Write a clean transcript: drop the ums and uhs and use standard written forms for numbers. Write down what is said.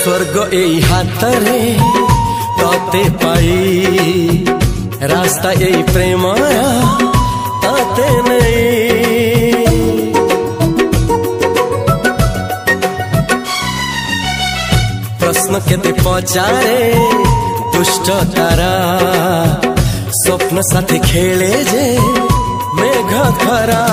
स्वर्ग एई हातरे तते पाई रास्ता एई प्रेमाया तते नहीं। प्रश्न केते पचारे दुष्ट तारा स्वप्न साथी खेले जे मेघ खरा।